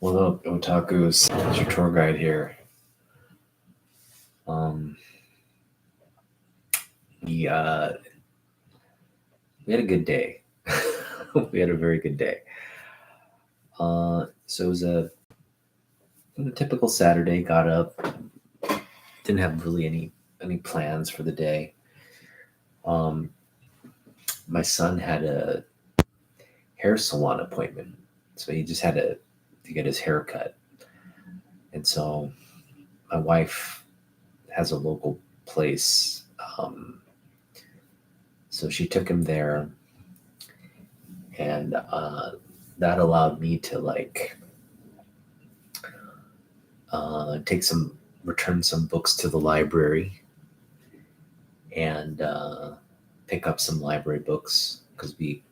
What up, otakus? It's your tour guide here. Um, we we had a good day. We had a very good day. So it was a typical Saturday. Got up, didn't have really any plans for the day. Um, my son had a hair salon appointment, so he just had to get his hair cut. And so my wife has a local place, so she took him there, and that allowed me to return some books to the library and pick up some library books because we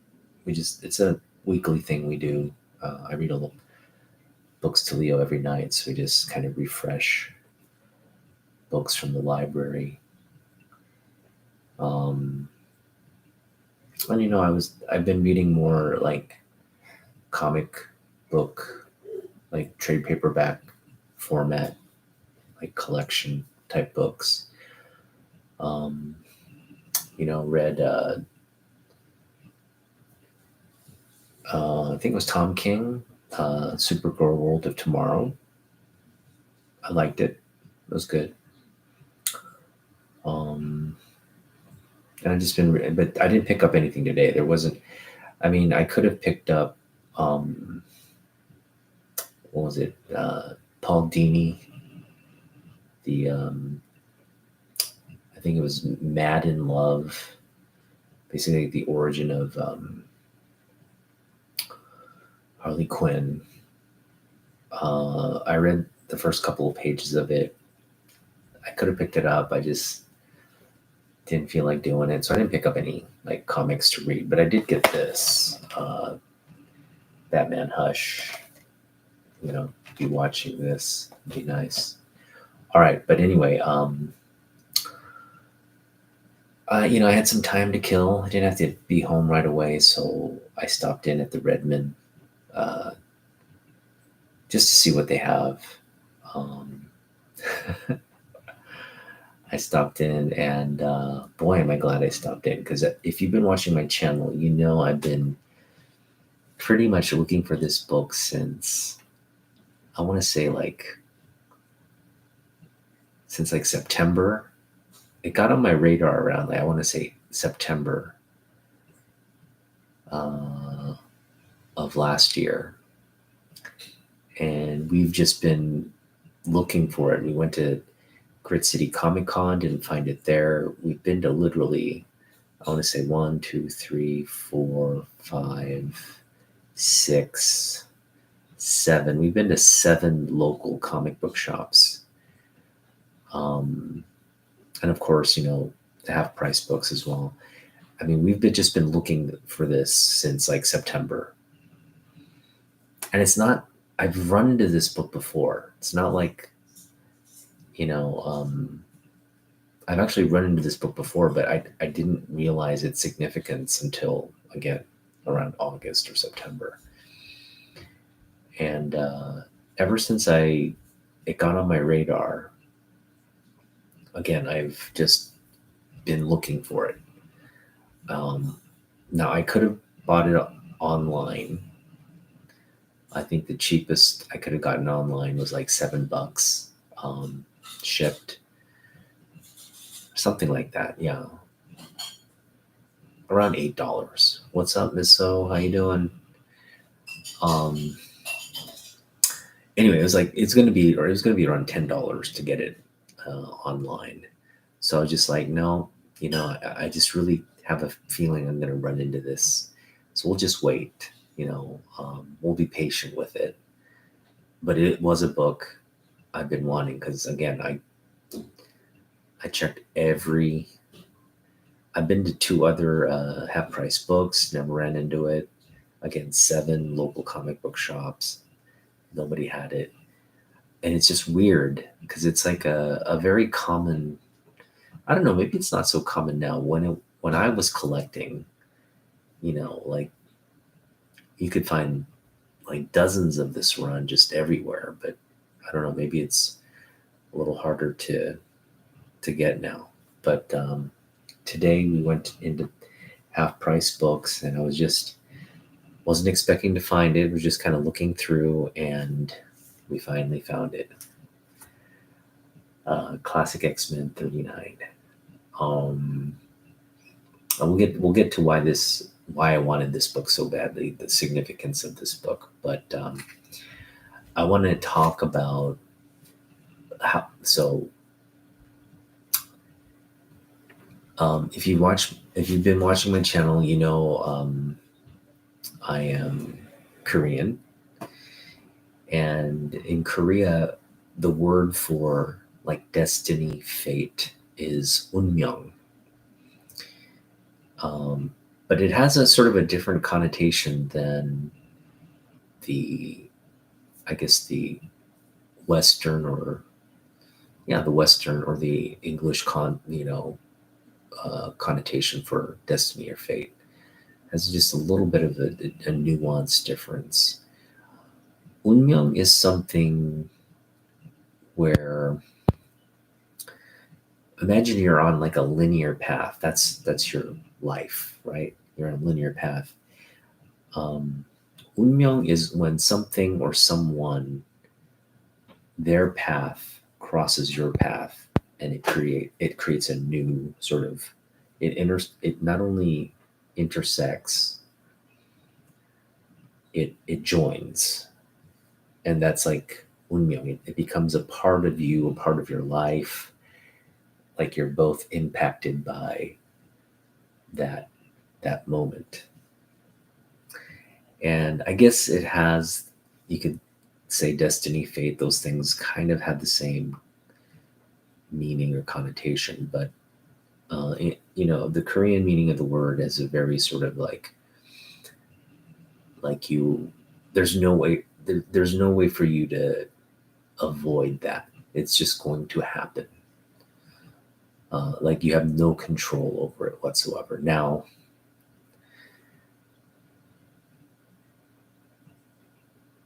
just it's a weekly thing we do. I read a little books to Leo every night, so we just kind of refresh books from the library. And I've been reading more like comic book, like trade paperback format, like collection type books. Read I think it was Tom King, Supergirl World of Tomorrow. I liked it. It was good. And I've just been, but I didn't pick up anything today. There wasn't. I mean, I could have picked up. What was it? Paul Dini. I think it was Mad in Love. Basically, the origin of Harley Quinn. I read the first couple of pages of it. I could have picked it up. I just didn't feel like doing it, so I didn't pick up any like comics to read. But I did get this Batman Hush. Be watching this. It'd be nice. All right, but anyway, I had some time to kill. I didn't have to be home right away, so I stopped in at the Redmond just to see what they have. I stopped in, and boy, am I glad I stopped in, because if you've been watching my channel, I've been pretty much looking for this book since, I want to say since September. It got on my radar around, I want to say September of last year. And we've just been looking for it. We went to Grit City Comic Con, didn't find it there. We've been to literally, I want to say 1, 2, 3, 4, 5, 6, 7. We've been to 7 local comic book shops. And of course, the half price books as well. I mean, we've just been looking for this since September. And it's not, I've run into this book before. It's not like, I've actually run into this book before, but I didn't realize its significance until, again, around August or September. And ever since it got on my radar, again, I've just been looking for it. Now, I could have bought it online. I think the cheapest I could have gotten online was like $7, shipped, something like that. Yeah, around $8. What's up, Miss So? How you doing? Anyway, it was going to be around $10 to get it online. So I was just like, no, I just really have a feeling I'm going to run into this. So we'll just wait, we'll be patient with it. But it was a book I've been wanting, because again, I checked I've been to 2 other half price books, never ran into it. Again, 7 local comic book shops. Nobody had it. And it's just weird because it's like a very common, I don't know, maybe it's not so common now. When I was collecting, you could find, like dozens of this run just everywhere, but I don't know, maybe it's a little harder to get now. But today we went into Half Price Books, and I wasn't expecting to find it. I was just kind of looking through, and we finally found it. Classic X-Men 39. And we'll get to why I wanted this book so badly, the significance of this book. But I want to talk about how. So, if you've been watching my channel, you know I am Korean, and in Korea, the word for like destiny, fate is Oonmyoung. But it has a sort of a different connotation than the, I guess the Western the Western or the English connotation for destiny or fate. It has just a little bit of a nuanced difference. Unmyeong is something where, imagine you're on like a linear path. That's your life, right? You're on a linear path. Unmyeong is when something or someone, their path crosses your path, and it creates a new sort of, it not only intersects, it joins, and that's like Unmyeong. It becomes a part of you, a part of your life. Like you're both impacted by that moment. And I guess it has, you could say destiny, fate, those things kind of have the same meaning or connotation, but the Korean meaning of the word is a very sort of like you, there's no way for you to avoid that. It's just going to happen. Like you have no control over it whatsoever. Now,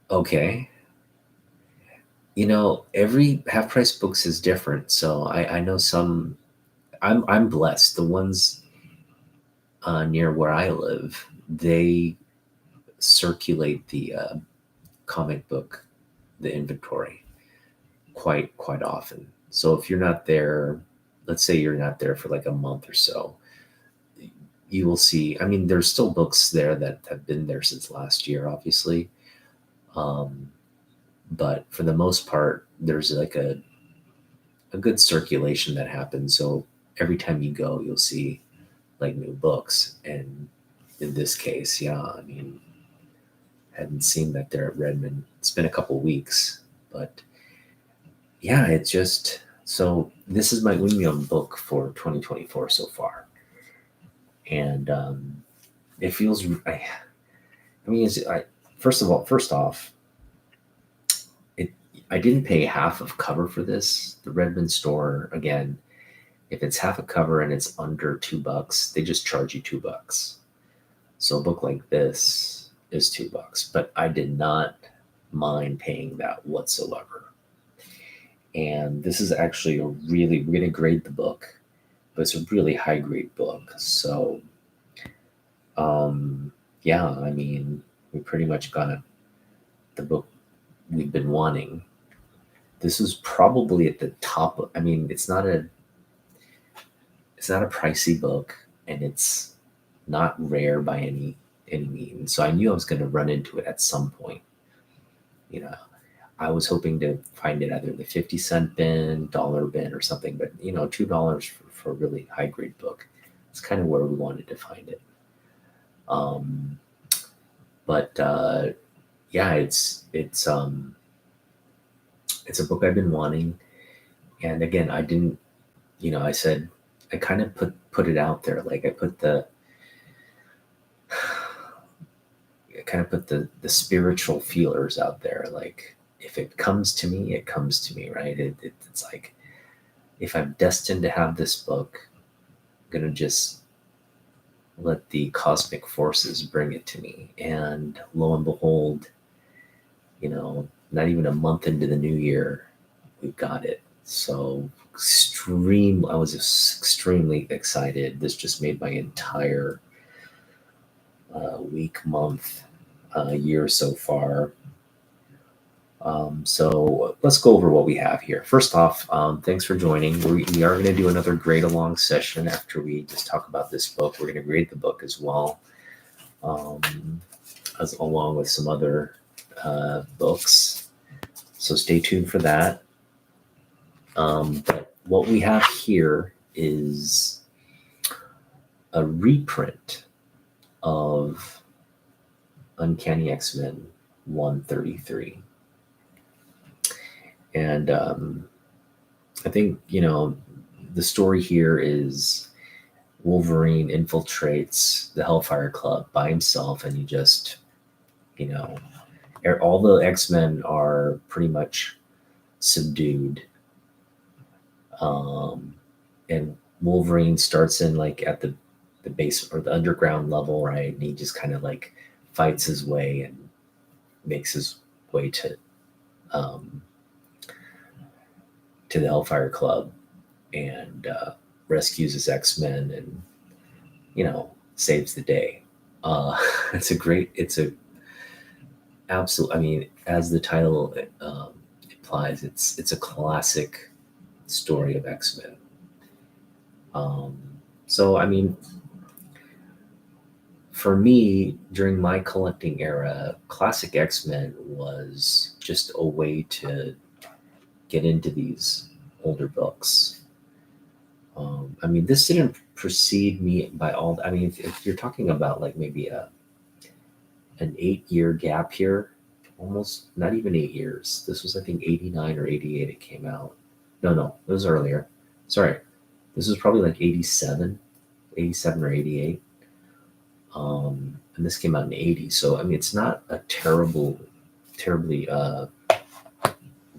okay, every Half Price Books is different. So I know some. I'm blessed. The ones near where I live, they circulate the comic book, the inventory, quite often. So if you're not there, let's say you're not there for like a month or so, you will see. I mean, there's still books there that have been there since last year, obviously. Um, but for the most part, there's like a good circulation that happens. So every time you go, you'll see like new books. And in this case, yeah, I mean, hadn't seen that there at Redmond. It's been a couple weeks, but yeah, it's just, so this is my Oonmyoung book for 2024 so far. And it feels, I mean, first off, I didn't pay half of cover for this. The Redmond store, again, if it's half a cover and it's under $2, they just charge you $2. So a book like this is $2, but I did not mind paying that whatsoever. And this is actually we're going to grade the book, but it's a really high grade book. So, yeah, I mean, we pretty much got the book we've been wanting. This is probably at the top. I mean, it's not a pricey book, and it's not rare by any means. So I knew I was going to run into it at some point. I was hoping to find it either in the 50-cent bin, dollar bin, or something, but $2 for a really high grade book. It's kind of where we wanted to find it. But yeah, it's a book I've been wanting. And again, I didn't, I said, I kind of put it out there. Like I kind of put the spiritual feelers out there. Like if it comes to me, it comes to me, right? It's like, if I'm destined to have this book, I'm going to just let the cosmic forces bring it to me. And lo and behold, not even a month into the new year, we've got it. So I was just extremely excited. This just made my entire week, month, year so far. So let's go over what we have here. First off, thanks for joining. We are going to do another grade along session after we just talk about this book. We're going to grade the book as well, as along with some other books. So stay tuned for that. But what we have here is a reprint of Uncanny X-Men 133. And I think, the story here is Wolverine infiltrates the Hellfire Club by himself, and he just, all the X-Men are pretty much subdued. And Wolverine starts in like at the base or the underground level, right? And he just kind of like fights his way and makes his way to the Hellfire Club and rescues his X-Men and, saves the day. It's a absolute, I mean, as the title implies, it's a classic story of X-Men. So, I mean, for me, during my collecting era, classic X-Men was just a way to get into these older books. I mean, this didn't precede me by all. I mean, if you're talking about like maybe an 8-year gap here, almost not even 8 years. This was, I think, 89 or 88 it came out. No, it was earlier. Sorry. This was probably like 87 or 88. And this came out in 80. So, I mean, it's not a terribly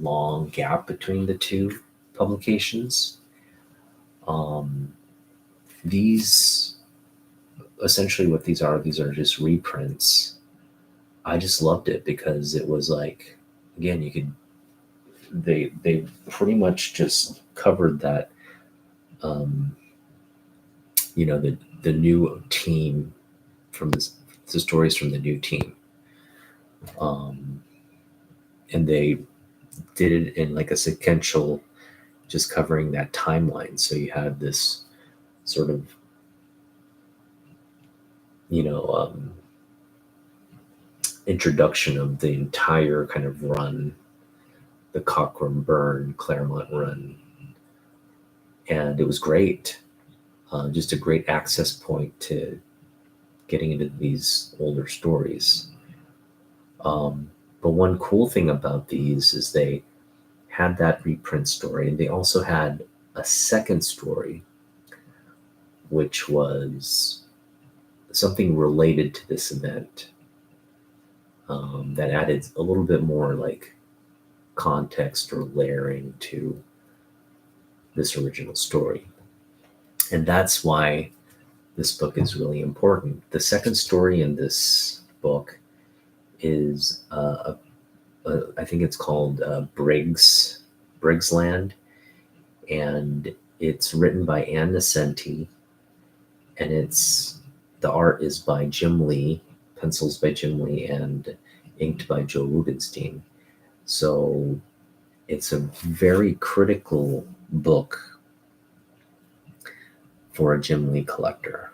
long gap between the two publications. These, essentially what these are just reprints. I just loved it because it was like, again, they pretty much just covered that, the new team the stories from the new team. And they did it in like a sequential, just covering that timeline. So you had this sort of, introduction of the entire kind of run, the Cockrum Byrne Claremont run. And it was great. Just a great access point to getting into these older stories. But one cool thing about these is they had that reprint story, and they also had a second story, which was something related to this event, that added a little bit more like context or layering to this original story. And that's why this book is really important. The second story in this book is, I think it's called Briggs Land, and it's written by Ann Nesenti, and the art is by Jim Lee, pencils by Jim Lee, and inked by Joe Rubenstein. So it's a very critical book for a Jim Lee collector.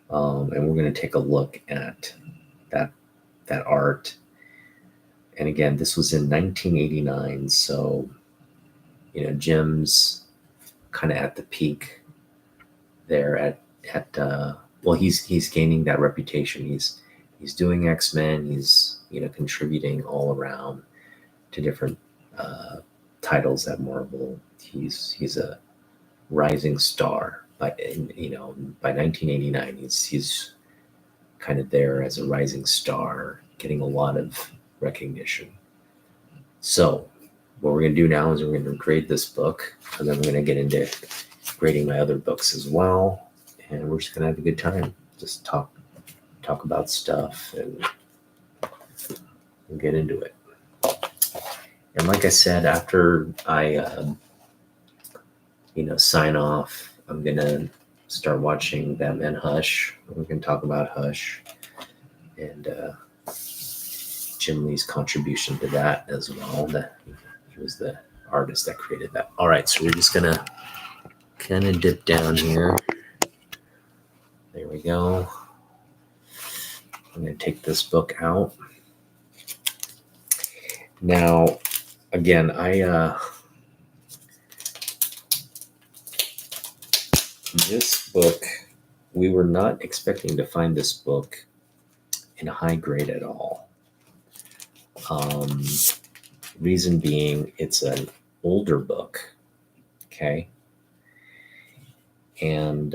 And we're going to take a look at that art. And again, this was in 1989. So, Jim's kind of at the peak there well, he's gaining that reputation. He's doing X-Men. He's, contributing all around to different titles at Marvel. He's a rising star. By 1989, he's kind of there as a rising star, getting a lot of recognition. So what we're going to do now is we're going to grade this book, and then we're going to get into grading my other books as well. And we're just going to have a good time. Just talk about stuff. And we'll get into it. And like I said, after I, sign off, I'm gonna start watching Batman Hush. We can talk about Hush and Jim Lee's contribution to that as well. That he was the artist that created that. All right, so we're just gonna kind of dip down here. There we go. I'm gonna take this book out. Now, again, this book, we were not expecting to find this book in high grade at all. Reason being, it's an older book, okay? And,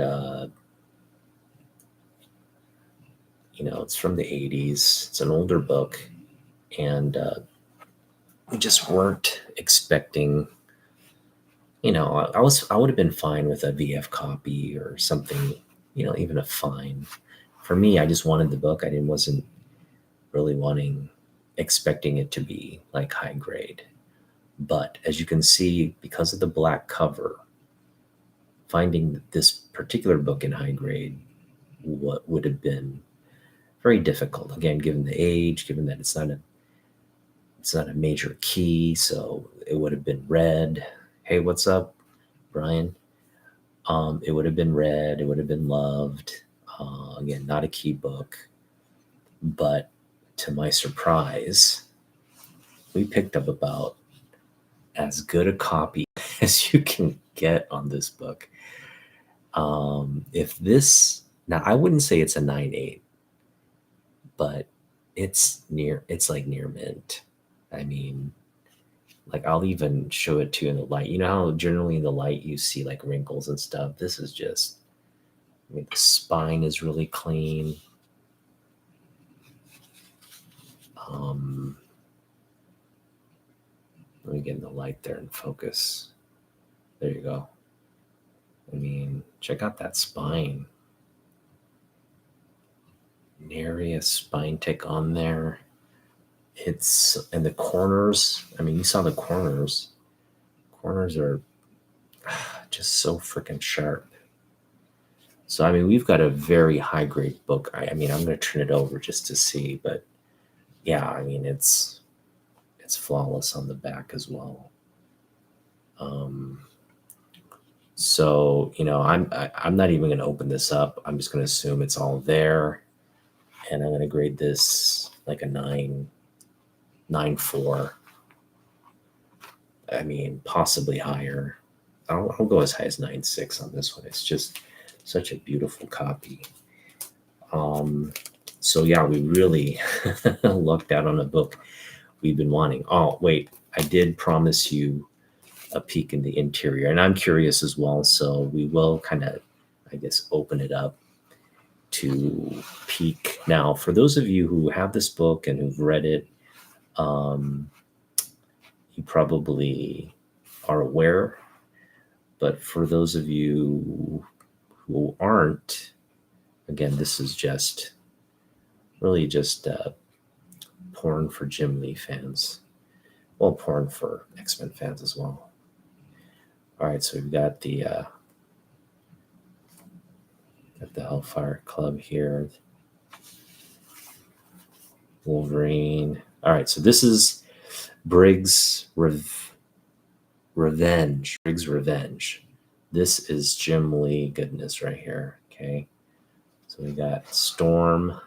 it's from the 80s. It's an older book. And we just weren't expecting, I would have been fine with a VF copy or something, even a fine. For me, I just wanted the book. Wasn't really expecting it to be like high grade. But as you can see, because of the black cover, finding this particular book in high grade would have been very difficult. Again, given the age, given that it's not a major key, so it would have been read. Hey, what's up, Brian? It would have been read. It would have been loved. Again, not a key book, but to my surprise, we picked up about as good a copy as you can get on this book. Now I wouldn't say it's a 9.8, but it's like near mint. I mean, like I'll even show it to you in the light. You know how generally in the light you see like wrinkles and stuff? This is just, the spine is really clean. Let me get in the light there and focus. There you go. Check out that spine. Nary a spine tick on there. It's in the corners. You saw the corners. Corners are just so freaking sharp. So, we've got a very high grade book. I'm going to turn it over just to see, but yeah, it's flawless on the back as well. So, I'm not even going to open this up. I'm just going to assume it's all there. And I'm going to grade this like a 9.4. Possibly higher. I'll go as high as 9.6 on this one. It's just such a beautiful copy. So yeah, we really lucked out on a book we've been wanting. Oh, wait, I did promise you a peek in the interior, and I'm curious as well. So we will kind of, open it up to peek. Now, for those of you who have this book and who've read it, you probably are aware. But for those of you who aren't, again, this is just porn for Jim Lee fans. Well, porn for X-Men fans as well. All right, so we've got the Hellfire Club here. Wolverine. All right, so this is Briggs Revenge. Briggs Revenge. This is Jim Lee goodness right here. Okay, so we got Storm.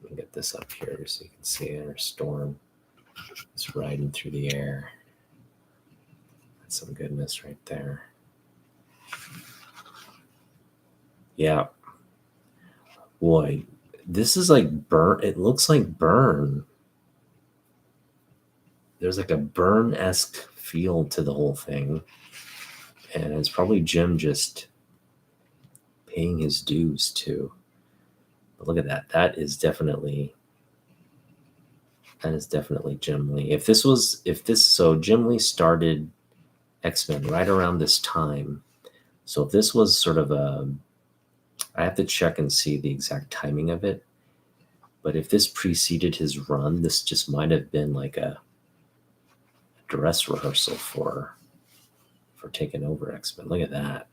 Let me get this up here so you can see it. Storm is riding through the air. That's some goodness right there. Yeah. Boy, this is like Burn. It looks like Burn. There's like a Burn-esque feel to the whole thing. And it's probably Jim just paying his dues too. But look at that. That is definitely Jim Lee. So Jim Lee started X-Men right around this time. So if this was sort of I have to check and see the exact timing of it. But if this preceded his run, this just might have been like a dress rehearsal for taking over X-Men. Look at that.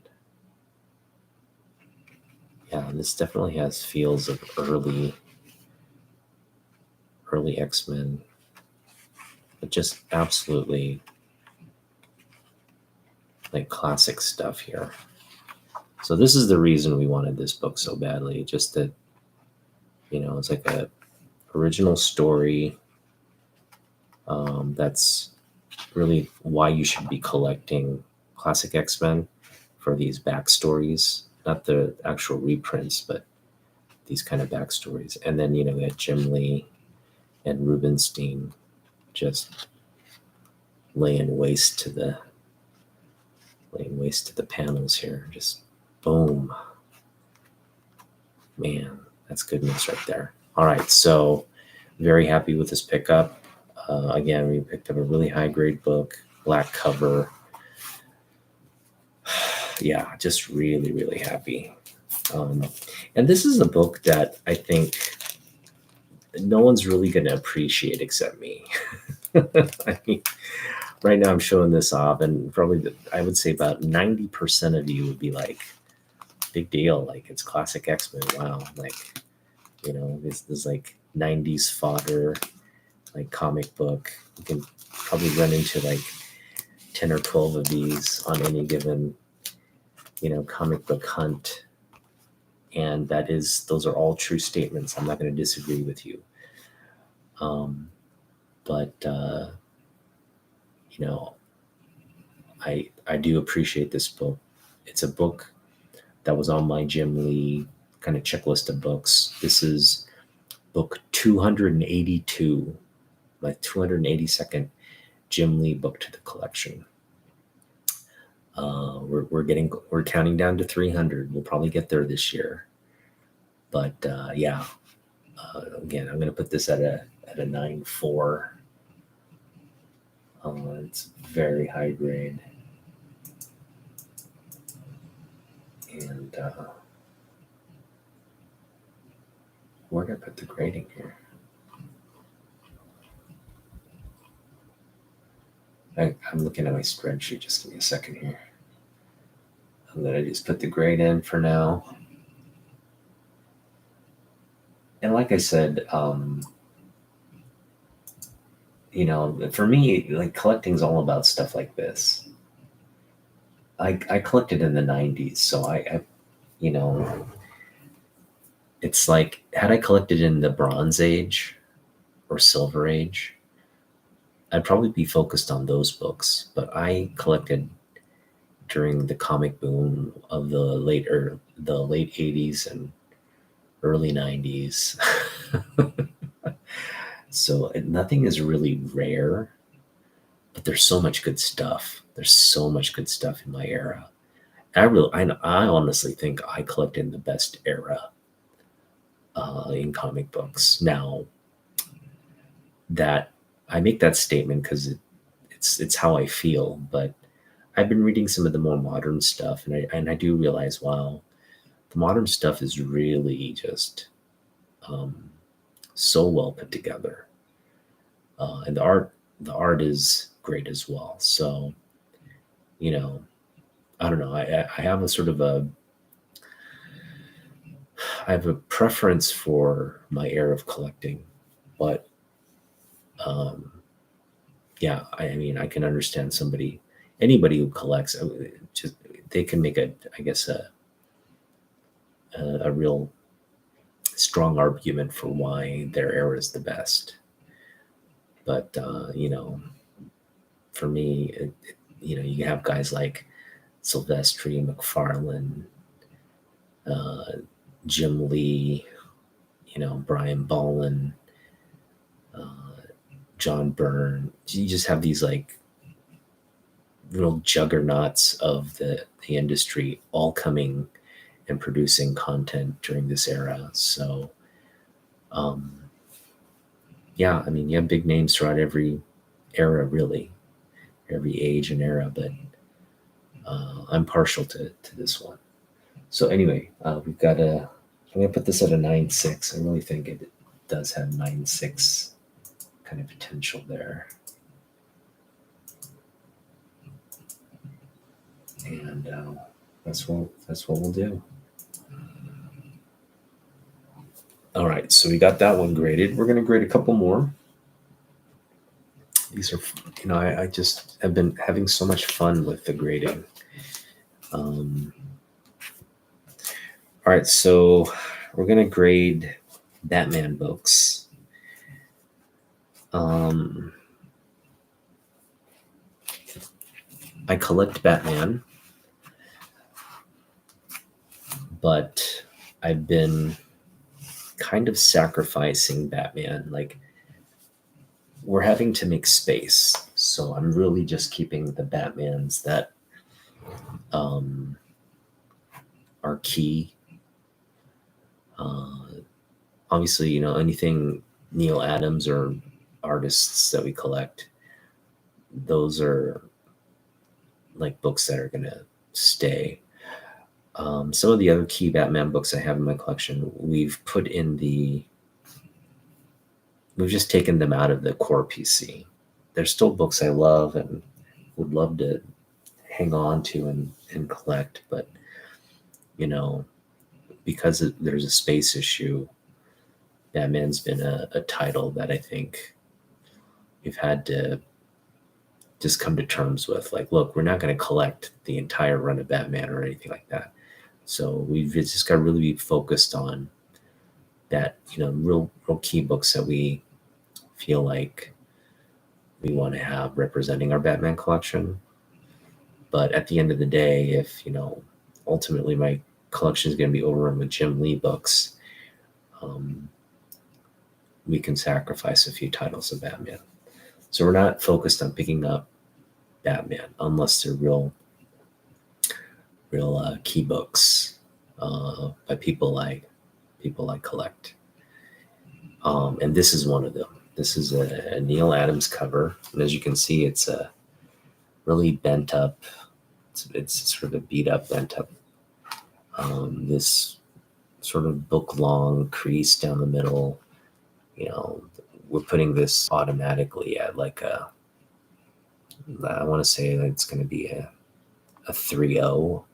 Yeah, this definitely has feels of early X-Men, but just absolutely like classic stuff here. So this is the reason we wanted this book so badly. Just that, it's like a original story. That's really why you should be collecting classic X-Men, for these backstories, not the actual reprints, but these kind of backstories. And then, we had Jim Lee and Rubenstein just laying waste to the panels here. Just boom. Man, that's goodness right there. All right, so very happy with this pickup. Again, we picked up a really high grade book, black cover. Yeah, just really, really happy. And this is a book that I think no one's really going to appreciate except me. I mean, right now I'm showing this off, and probably I would say about 90% of you would be like, big deal. Like, it's classic X-Men. Wow. Like, this is like 90s fodder, like comic book. You can probably run into like 10 or 12 of these on any given, comic book hunt. And those are all true statements. I'm not going to disagree with you. But I do appreciate this book. It's a book that was on my Jim Lee kind of checklist of books. This is book 282, my 282nd Jim Lee book to the collection. We're counting down to 300. We'll probably get there this year. But yeah, again, I'm going to put this at a 9.4. It's very high grade. And where did I put the grading here? I'm looking at my spreadsheet. Just give me a second here. I'm going to just put the grade in for now. And like I said, for me, like, collecting's all about stuff like this. I collected in the 90s, so I it's like, had I collected in the Bronze Age or Silver Age, I'd probably be focused on those books. But I collected during the comic boom of the late 80s and early 90s. So nothing is really rare, but there's so much good stuff. There's so much good stuff in my era. I honestly think I collected in the best era in comic books. Now, that I make that statement because it's how I feel, but I've been reading some of the more modern stuff, and I do realize, wow, the modern stuff is really just so well put together, and the art is great as well. So, I don't know. I have I have a preference for my era of collecting, but yeah, I mean, I can understand anybody who collects. Just they can make a real strong argument for why their era is the best. But for me, you have guys like Silvestri, McFarlane, Jim Lee, Brian Bolland, John Byrne. You just have these like real juggernauts of the industry all coming and producing content during this era. So, yeah, I mean, you have big names throughout every era, really, every age and era, but I'm partial to this one. So anyway, I'm going to put this at a 9.6. I really think does have 9.6 kind of potential there. And that's what we'll do. All right, so we got that one graded. We're going to grade a couple more. These are, I just have been having so much fun with the grading. All right, so we're going to grade Batman books. I collect Batman, but I've been kind of sacrificing Batman. Like, we're having to make space. So I'm really just keeping the Batmans that are key. Obviously, anything Neil Adams or artists that we collect, those are like books that are going to stay. Some of the other key Batman books I have in my collection, we've just taken them out of the core PC. They're still books I love and would love to hang on to and collect, but because there's a space issue, Batman's been a title that I think we've had to just come to terms with. Like, look, we're not going to collect the entire run of Batman or anything like that. So we've just got to really be focused on that, real key books that we feel like we want to have representing our Batman collection. But at the end of the day, if, ultimately my collection is going to be overrun with Jim Lee books, we can sacrifice a few titles of Batman. So we're not focused on picking up Batman unless they're real key books by people I collect. And this is one of them. This is a Neil Adams cover, and as you can see, it's a really bent up. It's sort of a beat up, bent up. This sort of book long crease down the middle. We're putting this automatically at like I want to say that it's going to be a 3.0,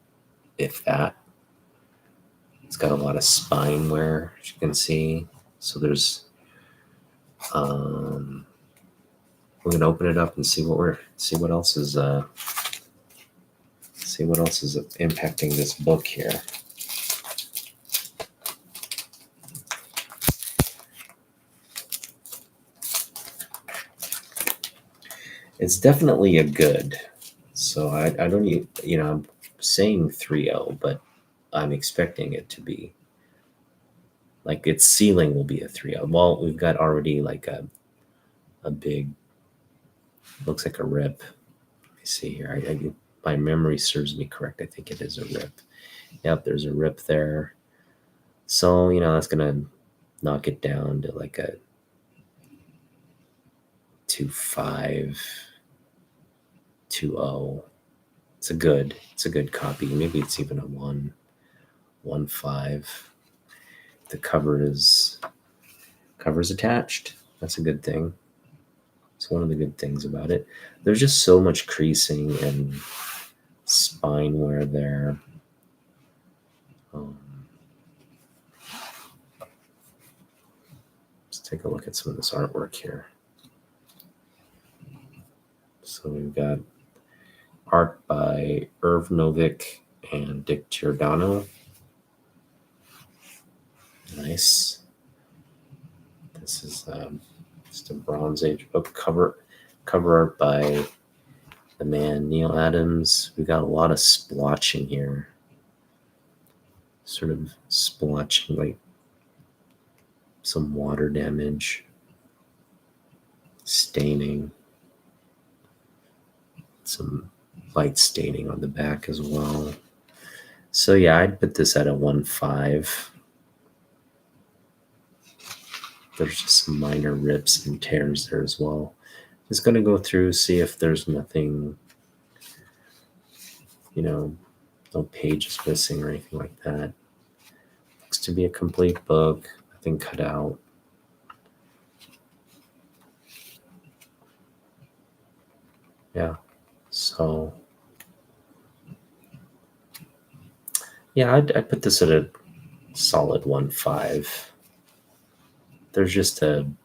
if that. It's got a lot of spine wear, as you can see. So there's, we're going to open it up and see what else is impacting this book here. It's definitely a good. So I don't need, I'm saying 3.0, but I'm expecting it to be like its ceiling will be a 3.0. Well, we've got already like a big, looks like a rip. Let me see here. My memory serves me correct. I think it is a rip. Yep, there's a rip there. So, that's going to knock it down to like a 2.5, 2.0. It's a good copy. Maybe it's even a 1.5. The cover's attached. That's a good thing. It's one of the good things about it. There's just so much creasing and spine wear there. Let's take a look at some of this artwork here. So we've got art by Irv Novick and Dick Giordano. Nice. This is just a Bronze Age book. Cover art by the man Neil Adams. We got a lot of splotching here. Sort of splotching, like some water damage, staining, some light staining on the back as well. So yeah, I'd put this at a 1.5. There's just some minor rips and tears there as well. Just going to go through, see if there's nothing, no pages missing or anything like that. Looks to be a complete book, nothing cut out. Yeah. So, yeah, I'd put this at a solid 1.5. There's just an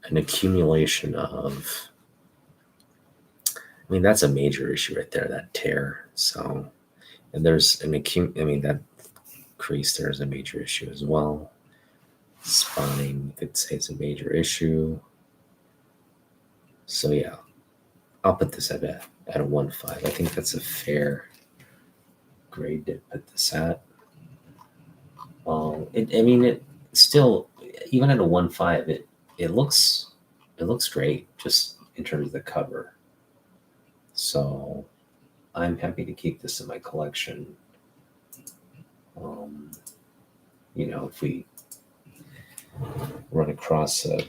accumulation of, I mean, that's a major issue right there, that tear. So, and there's that crease there is a major issue as well. Spine, you could say it's a major issue. So yeah, I'll put this at a 1.5. I think that's a fair grade to put this at. It still, even at a 1.5, it looks great just in terms of the cover. So I'm happy to keep this in my collection. If we run across a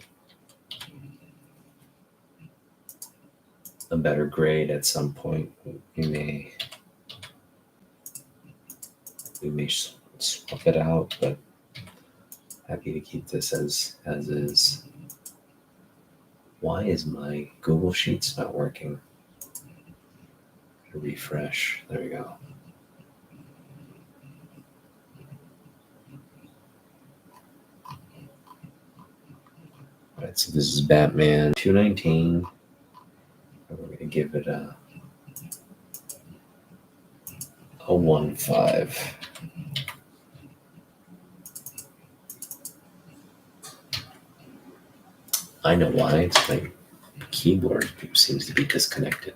better grade at some point, we may swap it out, but happy to keep this as is. Why is my Google Sheets not working? Refresh. There we go. All right, so this is Batman 219. We're going to give it a 1.5. I know why. It's my keyboard seems to be disconnected.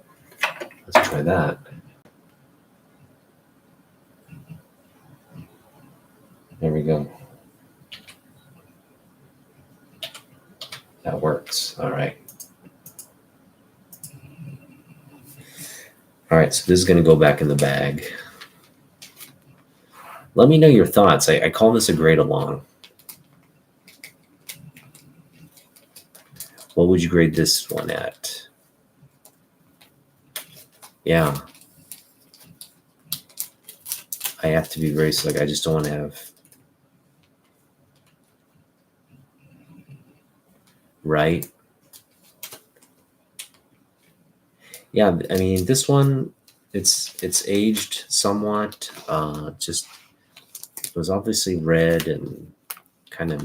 Let's try that. There we go. That works. All right. All right, so this is going to go back in the bag. Let me know your thoughts. I call this a grade along. What would you grade this one at? Yeah. I have to be very slick. I just don't want to have. Right? Yeah, I mean, this one, it's aged somewhat. Just it was obviously red and kind of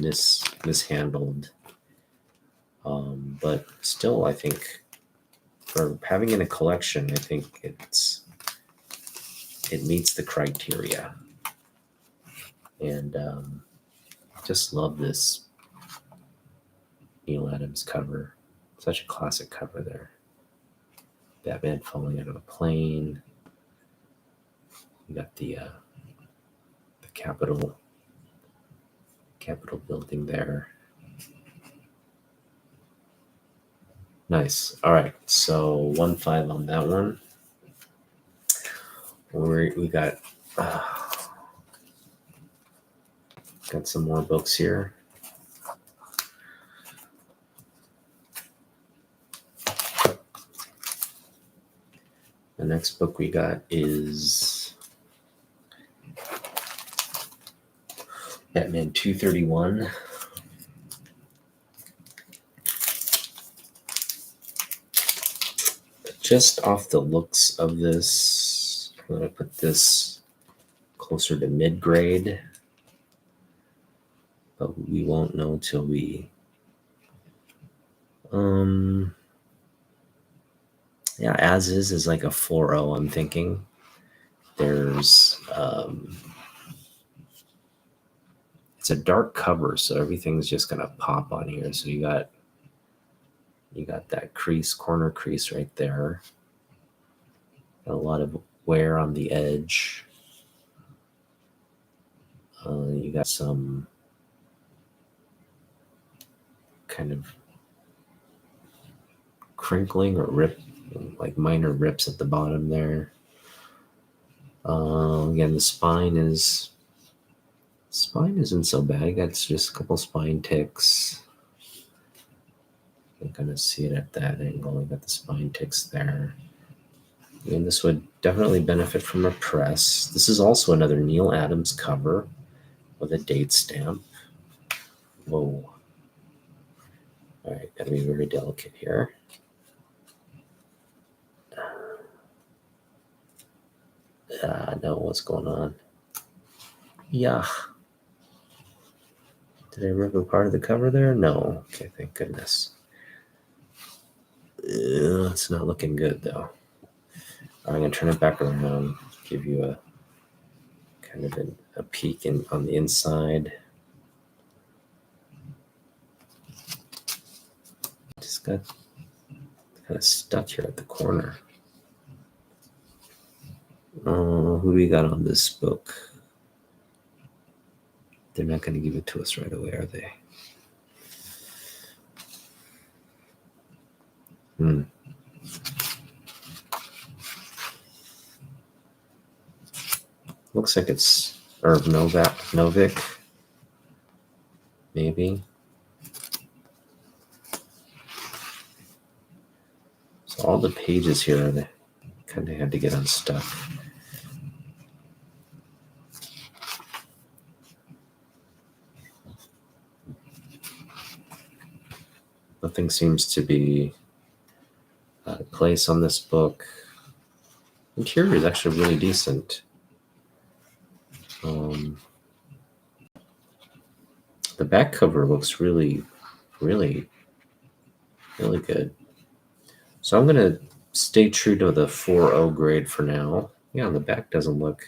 mishandled. But still, I think for having in a collection, I think it meets the criteria. And just love this Neil Adams cover. Such a classic cover there. Batman falling out of a plane. You got the Capitol building there. Nice. All right. So 1.5 on that one. We got some more books here. The next book we got is Batman 231. Just off the looks of this, I'm going to put this closer to mid-grade, but we won't know till we yeah, as is like a 4.0, I'm thinking. There's it's a dark cover, so everything's just gonna pop on here. So you got that corner crease right there. Got a lot of wear on the edge. You got some kind of crinkling or like minor rips at the bottom there. Again, the spine isn't so bad. You got just a couple spine ticks. You can kind of see it at that angle. You got the spine ticks there. And this would definitely benefit from a press. This is also another Neil Adams cover with a date stamp. Whoa. All right, gotta be very delicate here. No, what's going on? Yeah. Did I rip apart the cover there? No. Okay, thank goodness. It's not looking good though. I'm gonna turn it back around, give you a kind of a peek on the inside. Just got kind of stuck here at the corner. Oh, who do we got on this book? They're not going to give it to us right away, are they? Looks like it's Herb Novik, maybe. So all the pages here, they kind of had to get unstuck. Nothing seems to be out of place on this book. Interior is actually really decent. The back cover looks really, really, really good. So I'm going to stay true to the 4.0 grade for now. Yeah, the back doesn't look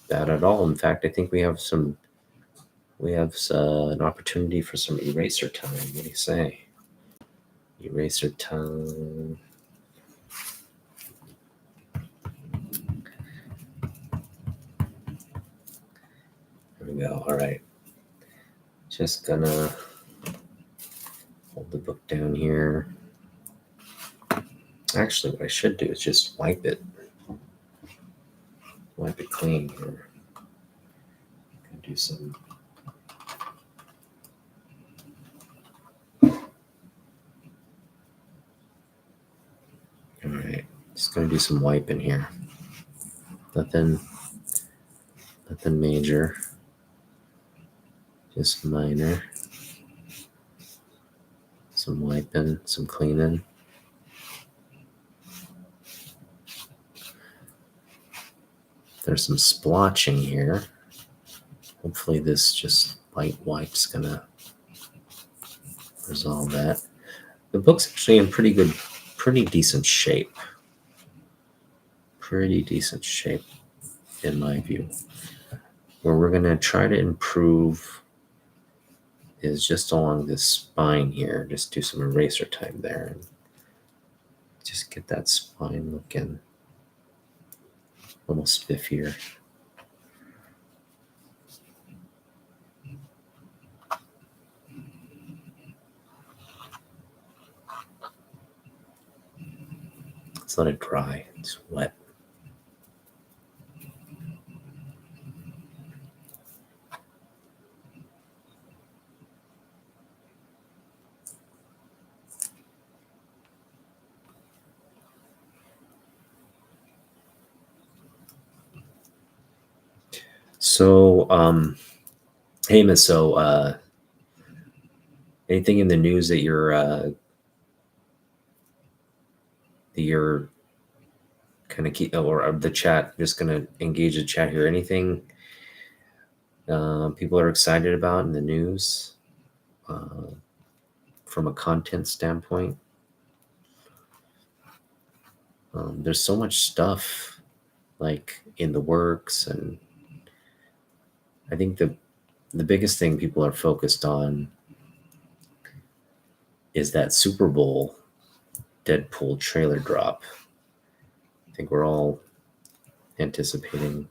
bad at all. In fact, I think we have an opportunity for some eraser time. What do you say? Eraser time. There we go. All right. Just gonna hold the book down here. Actually, what I should do is just wipe it clean here. Gonna do some. All right, just gonna do some wiping here. Nothing major, just minor. Some wiping, some cleaning. There's some splotching here. Hopefully this just light wipe's gonna resolve that. The book's actually in pretty decent shape. Pretty decent shape, in my view. Where we're gonna try to improve is just along this spine here. Just do some eraser time there and just get that spine looking a little spiffier. Let's let it dry. It's wet. So, Heyman, so anything in the news that you're kind of keep, or the chat, just gonna engage the chat here? Anything people are excited about in the news from a content standpoint? There's so much stuff like in the works, and I think the biggest thing people are focused on is that Super Bowl Deadpool trailer drop. I think we're all anticipating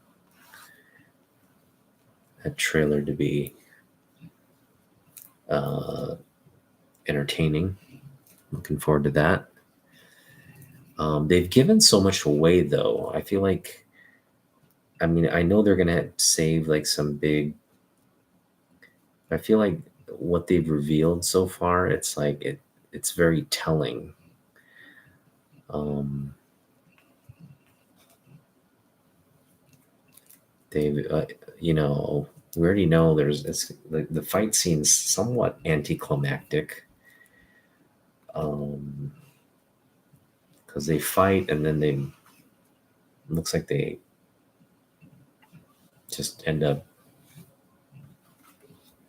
that trailer to be entertaining. Looking forward to that. They've given so much away, though. I feel like, I mean, I know they're gonna save like some big. I feel like what they've revealed so far, it's like it's very telling. They've, we already know the fight scene's somewhat anticlimactic. Because they fight and then looks like they just end up,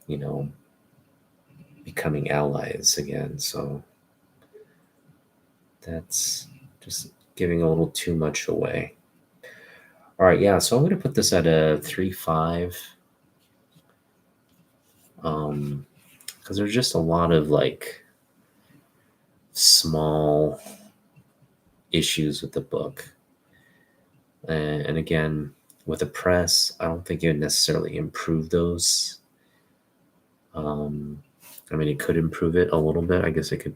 you know, becoming allies again. So that's just giving a little too much away. All right, yeah. So I'm going to put this at a 3.5. Because there's just a lot of like small issues with the book. And again, with the press, I don't think it would necessarily improve those. I mean, it could improve it a little bit. I guess it could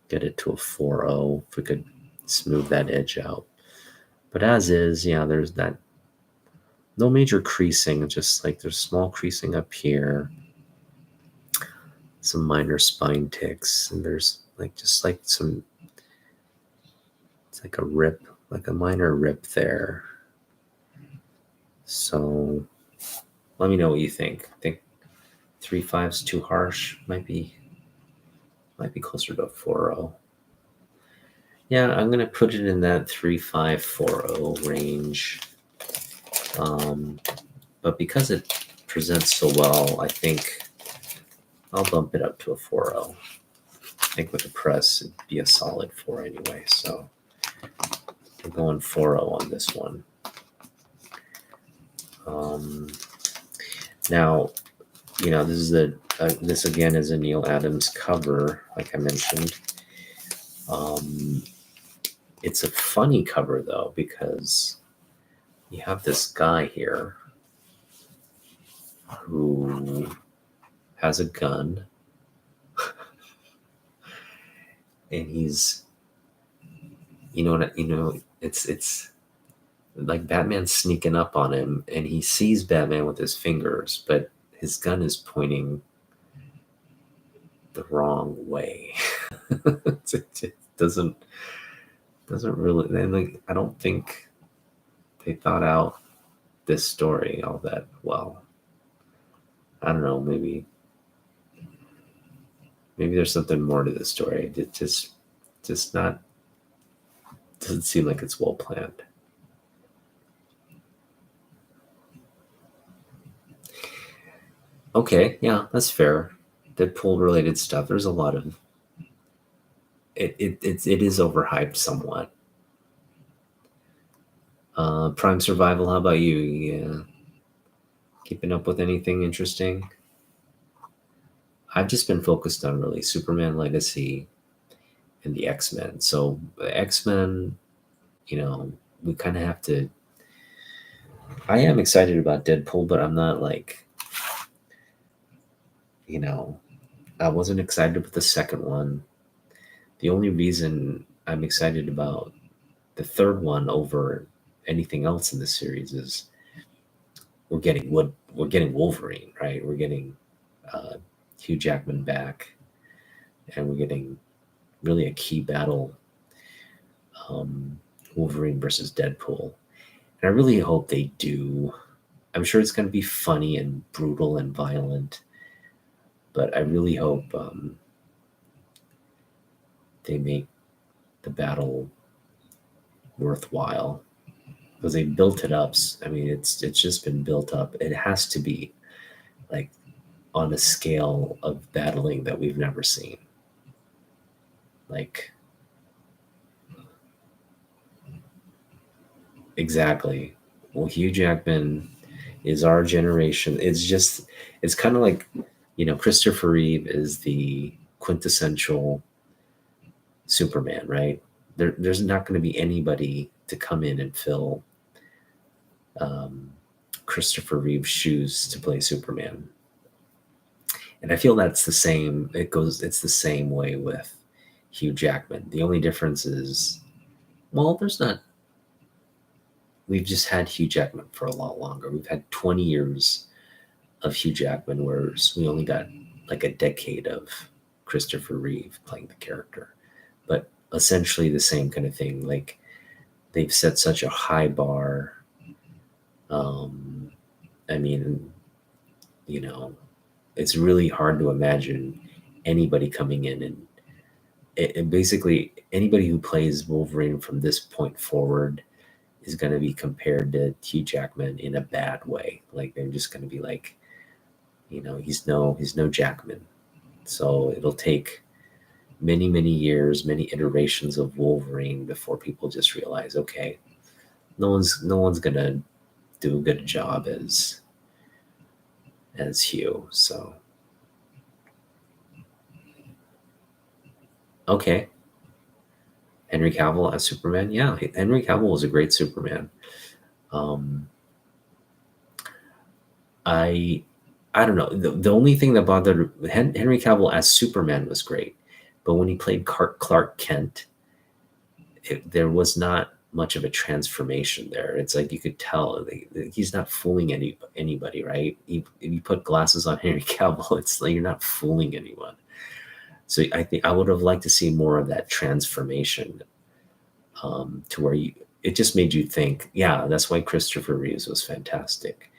get it to a 4.0 if we could smooth that edge out. But as is, yeah, there's that no major creasing, just like there's small creasing up here, some minor spine ticks, and there's like just like some, it's like a rip, like a minor rip there. So let me know what you think. I think 3.5 is too harsh. Might be closer to a 4.0. Yeah, I'm gonna put it in that 3.5 4.0 range. But because it presents so well, I think I'll bump it up to a 4.0. I think with the press, it'd be a solid 4 anyway. So we're going 4.0 on this one. Now, you know, this is this again is a Neil Adams cover, like I mentioned. It's a funny cover though, because you have this guy here who has a gun and he's, it's like Batman's sneaking up on him and he sees Batman with his fingers, but his gun is pointing the wrong way. It doesn't really, and like, I don't think they thought out this story all that well. I don't know, maybe there's something more to this story. It just not, doesn't seem like it's well planned. Okay, yeah, that's fair. Deadpool related stuff. There's a lot of it is overhyped somewhat. Prime Survival, how about you? Yeah. Keeping up with anything interesting? I've just been focused on really Superman Legacy and the X-Men. So the X-Men, we kind of have to. I am excited about Deadpool, but I'm not like, I wasn't excited about the second one. The only reason I'm excited about the third one over anything else in the series is we're getting Wolverine, right? We're getting Hugh Jackman back, and we're getting really a key battle, Wolverine versus Deadpool. And I really hope they do. I'm sure it's going to be funny and brutal and violent, but I really hope they make the battle worthwhile, because they built it up. I mean, it's just been built up. It has to be like on a scale of battling that we've never seen. Like, exactly. Well, Hugh Jackman is our generation. It's kind of like, Christopher Reeve is the quintessential Superman, right? There's not going to be anybody to come in and fill Christopher Reeve's shoes to play Superman. And I feel that's the same. It's the same way with Hugh Jackman. The only difference is, well, we've just had Hugh Jackman for a lot longer. We've had 20 years of Hugh Jackman, whereas we only got like a decade of Christopher Reeve playing the character. But essentially the same kind of thing. Like, they've set such a high bar. I mean, it's really hard to imagine anybody coming in and basically anybody who plays Wolverine from this point forward is going to be compared to Hugh Jackman in a bad way. Like they're just going to be like, he's no Jackman. So it'll take many years, many iterations of Wolverine before people just realize, okay, no one's gonna do a good job as Hugh. So okay, Henry Cavill as Superman. Yeah, Henry Cavill was a great Superman. Um, I don't know. The only thing that bothered Henry Cavill as Superman was great, but when he played Clark Kent, there was not much of a transformation there. It's like you could tell he's not fooling anybody, right? If you put glasses on Henry Cavill, it's like you're not fooling anyone. So I think I would have liked to see more of that transformation, to where it just made you think, yeah, that's why Christopher Reeves was fantastic.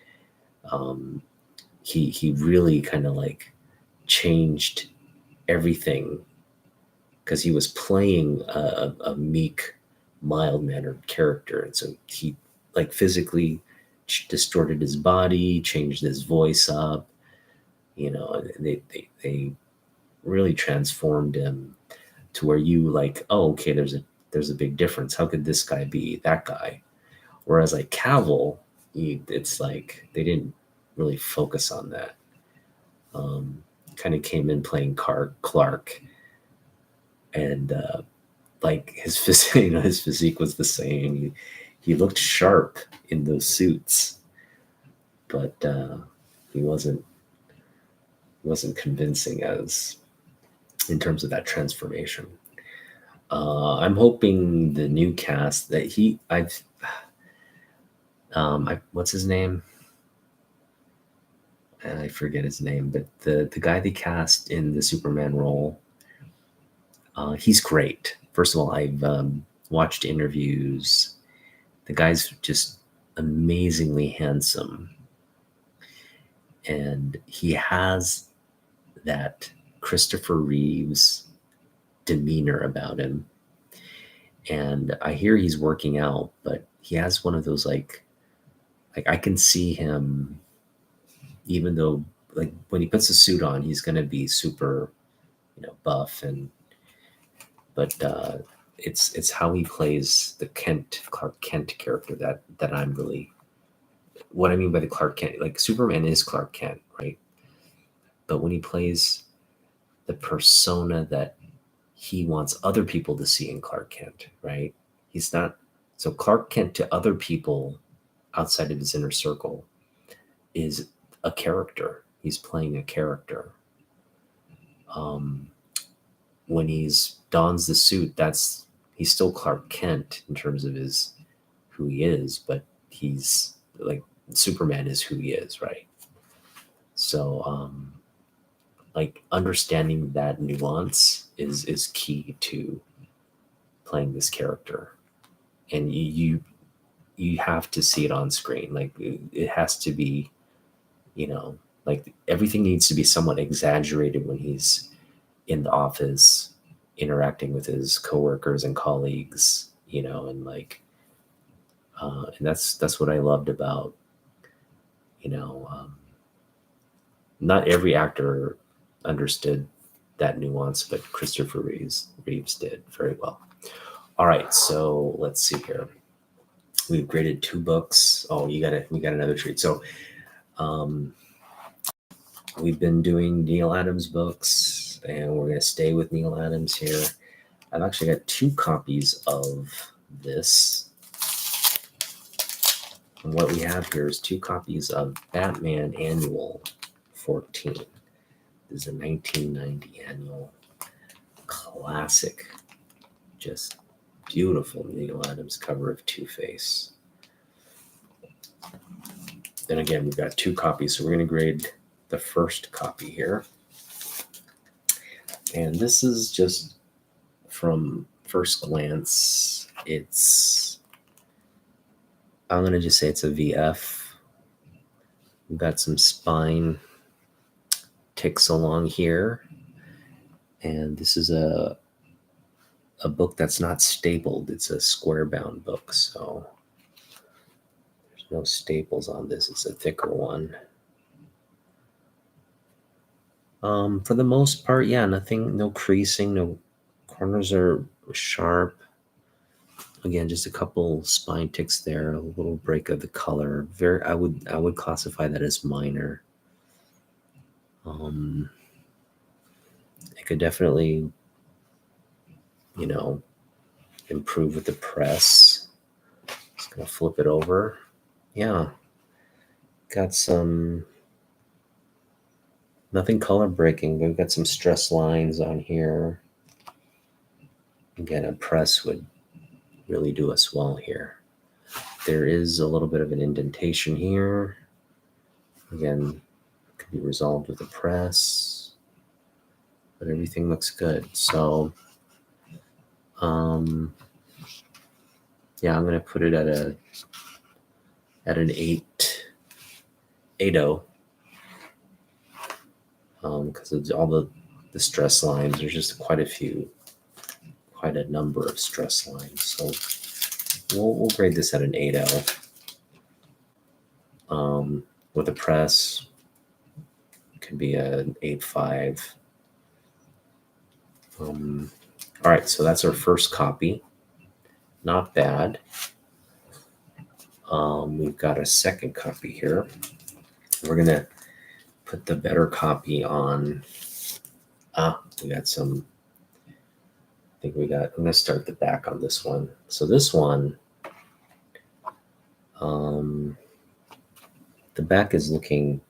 He really kind of like changed everything because he was playing a meek, mild-mannered character, and so he like physically distorted his body, changed his voice up. They really transformed him to where you like, oh, okay, there's a big difference. How could this guy be that guy? Whereas like Cavill, it's like they didn't really focus on that. Kind of came in playing Clark, and like his physique, his physique was the same. He looked sharp in those suits, but he wasn't convincing as in terms of that transformation. I'm hoping the new cast that what's his name? I forget his name, but the guy they cast in the Superman role, he's great. First of all, I've watched interviews. The guy's just amazingly handsome, and he has that Christopher Reeves demeanor about him. And I hear he's working out, but he has one of those like I can see him, even though like when he puts a suit on, he's gonna be super, buff, but it's how he plays the Clark Kent character that I'm really, what I mean by the Clark Kent, like Superman is Clark Kent, right? But when he plays the persona that he wants other people to see in Clark Kent, right? He's not, so Clark Kent to other people outside of his inner circle is a character. He's playing a character. When he's dons the suit, he's still Clark Kent in terms of who he is, but he's like Superman is who he is, right? So like understanding that nuance is key to playing this character, and you have to see it on screen. Like it has to be, like everything needs to be somewhat exaggerated when he's in the office interacting with his coworkers and colleagues, and like and that's what I loved about, not every actor understood that nuance, but Christopher Reeves did very well. All right, so let's see here. We've graded 2 books. Oh, we got another treat. So we've been doing Neil Adams books, and we're going to stay with Neil Adams here. I've actually got 2 copies of this. And what we have here is 2 copies of Batman Annual 14. This is a 1990 annual classic. Just beautiful Neil Adams cover of Two-Face. Then again, we've got 2 copies, so we're going to grade the first copy here. And this is just from first glance, I'm going to just say it's a VF. We've got some spine ticks along here. And this is a book that's not stapled. It's a square bound book. So no staples on this. It's a thicker one. For the most part, yeah, nothing, no creasing, no corners are sharp. Again, just a couple spine ticks there, a little break of the color. I would classify that as minor. It could definitely, improve with the press. Just gonna flip it over. Yeah, got some, nothing color breaking. We've got some stress lines on here. Again, a press would really do us well here. There is a little bit of an indentation here. Again, could be resolved with a press, but everything looks good. So, yeah, I'm gonna put it at an 8.0, because of all the stress lines. There's just quite a number of stress lines. So we'll grade this at an 8.0. With a press, it could be an 8.5. All right, so that's our first copy. Not bad. We've got a second copy here. We're gonna put the better copy on. We got some. I'm gonna start the back on this one. So this one, the back is looking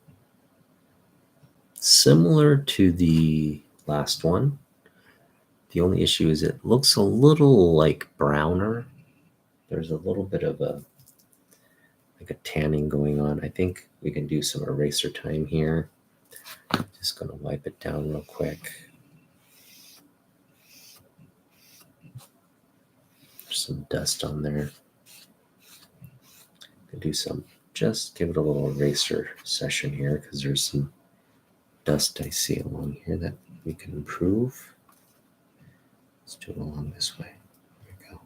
similar to the last one. The only issue is it looks a little like browner. There's a little bit of a tanning going on. I think we can do some eraser time here. Just gonna wipe it down real quick. There's some dust on there. Just give it a little eraser session here because there's some dust I see along here that we can improve. Let's do it along this way. There we go.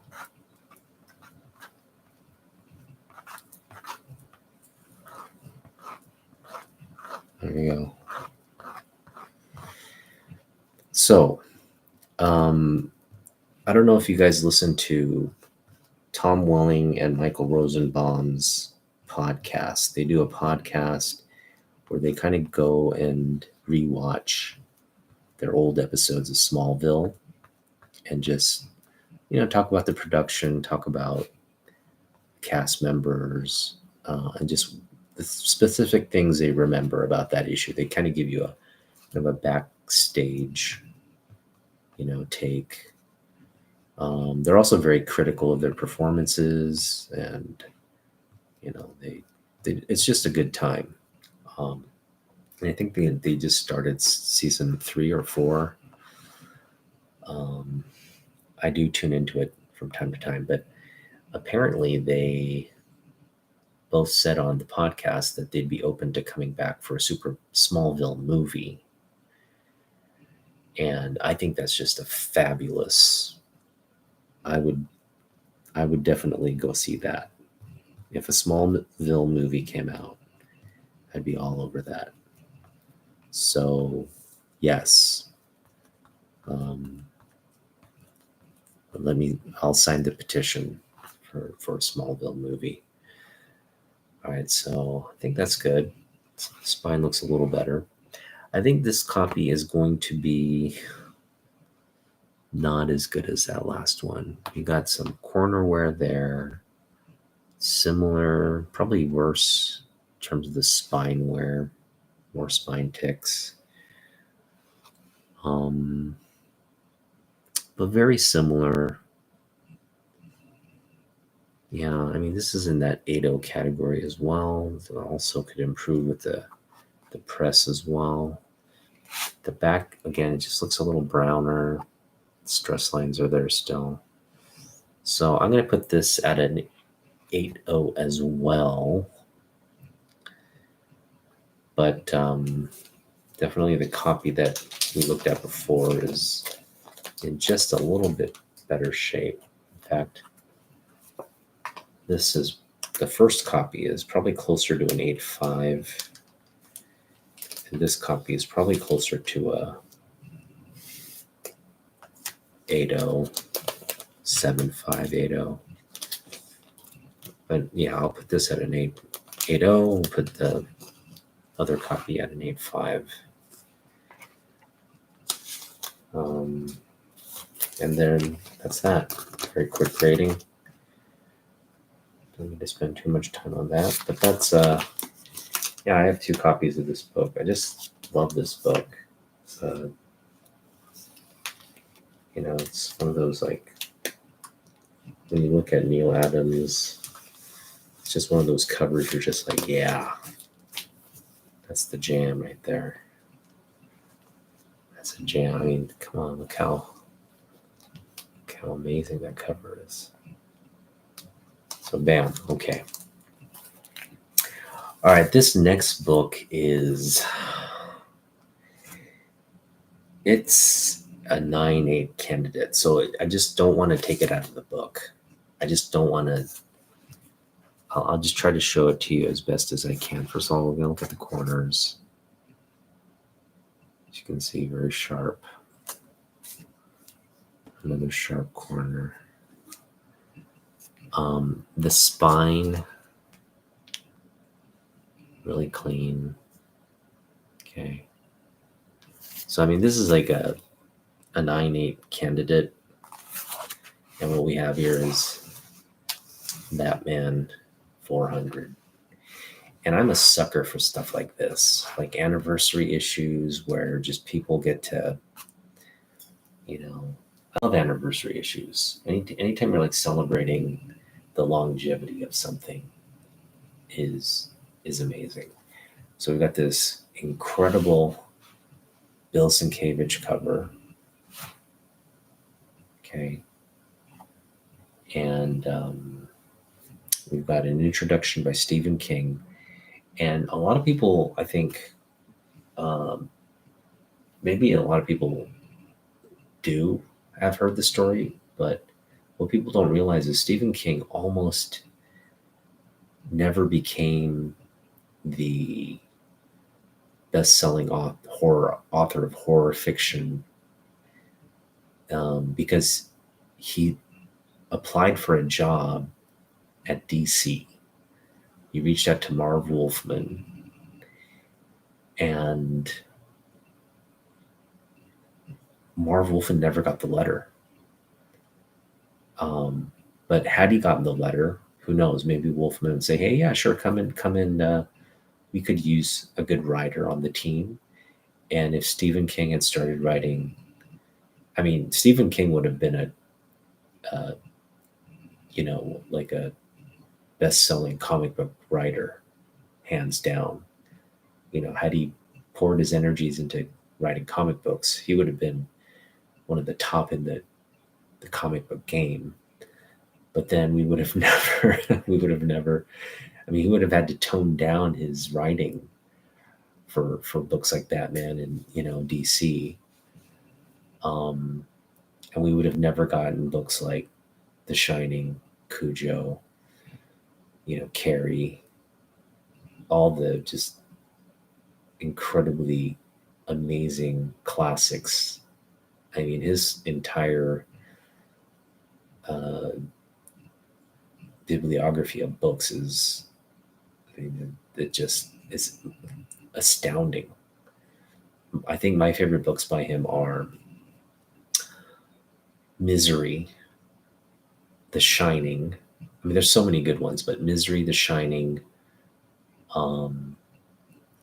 There we go. So, I don't know if you guys listen to Tom Welling and Michael Rosenbaum's podcast. They do a podcast where they kind of go and rewatch their old episodes of Smallville and just, talk about the production, talk about cast members, and just the specific things they remember about that issue. They kind of give you a backstage, take. They're also very critical of their performances, and it's just a good time. And I think they just started season 3 or 4. I do tune into it from time to time, but apparently they both said on the podcast that they'd be open to coming back for a Super Smallville movie. And I think that's just a fabulous. I would definitely go see that. If a Smallville movie came out, I'd be all over that. So, yes. I'll sign the petition for a Smallville movie. All right, so I think that's good. Spine looks a little better. I think this copy is going to be not as good as that last one. You got some corner wear there. Similar, probably worse in terms of the spine wear, more spine ticks. But very similar. Yeah, I mean, this is in that 8.0 category as well. It also could improve with the press as well. The back, again, it just looks a little browner. Stress lines are there still. So I'm going to put this at an 8.0 as well. But definitely the copy that we looked at before is in just a little bit better shape. In fact, this is the first copy is probably closer to an 8.5, and this copy is probably closer to a 8.0, 7.5, 8.0. But yeah, I'll put this at an 8.0. We'll put the other copy at an 8.5. And then that's that. Very quick rating. Don't need to spend too much time on that. But that's, yeah, I have 2 copies of this book. I just love this book. You know, it's one of those, like, when you look at Neil Adams, it's just one of those covers you're just like, yeah, that's the jam right there. That's a jam. I mean, come on, look how amazing that cover is. So bam, okay. All right, this next book it's a 9.8 candidate. So I just don't want to take it out of the book. I just don't want to. I'll just try to show it to you as best as I can. First of all, we're going to look at the corners. As you can see, very sharp. Another sharp corner. The spine, really clean. Okay. So, I mean, this is like a 9.8 candidate. And what we have here is Batman 400. And I'm a sucker for stuff like this, like anniversary issues where just people get to, you know, I love anniversary issues. Anytime you're like celebrating the longevity of something is amazing. So we've got this incredible Bill Sienkiewicz cover. Okay. And we've got an introduction by Stephen King. And a lot of people, I think, maybe a lot of people do have heard the story, but what people don't realize is Stephen King almost never became the best-selling author of horror fiction because he applied for a job at DC. He reached out to Marv Wolfman, and Marv Wolfman never got the letter. But had he gotten the letter, who knows? Maybe Wolfman would say, "Hey, yeah, sure, come in. We could use a good writer on the team." And if Stephen King had started writing, I mean, Stephen King would have been like a best-selling comic book writer, hands down. You know, had he poured his energies into writing comic books, he would have been one of the top in the comic book game. But then we would have never, I mean, he would have had to tone down his writing for books like Batman and, DC. And we would have never gotten books like The Shining, Cujo, Carrie, all the just incredibly amazing classics. I mean, his entire bibliography of books is, I mean, it just is astounding. I think my favorite books by him are Misery, The Shining. I mean, there's so many good ones, but Misery, The Shining.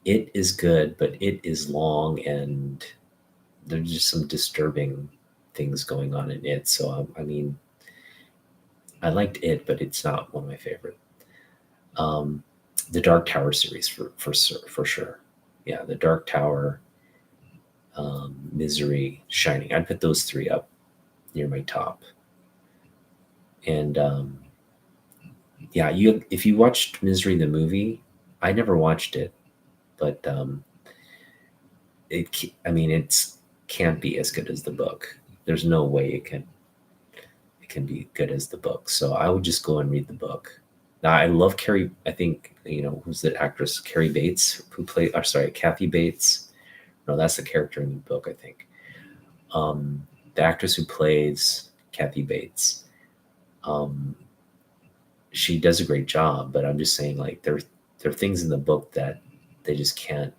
It is good, but it is long, and there's just some disturbing things going on in it. So, I mean, I liked it, but it's not one of my favorite. The Dark Tower series for sure. Yeah, The Dark Tower, Misery, Shining. I'd put those 3 up near my top. And yeah, if you watched Misery the movie, I never watched it, but it can't be as good as the book. There's no way it can be good as the book. So I would just go and read the book. Now I love Carrie. I think who's the actress Carrie Bates who played. Or sorry, Kathy Bates. No, that's the character in the book. I think the actress who plays Kathy Bates. Um, she does a great job, but I'm just saying like there are things in the book that they just can't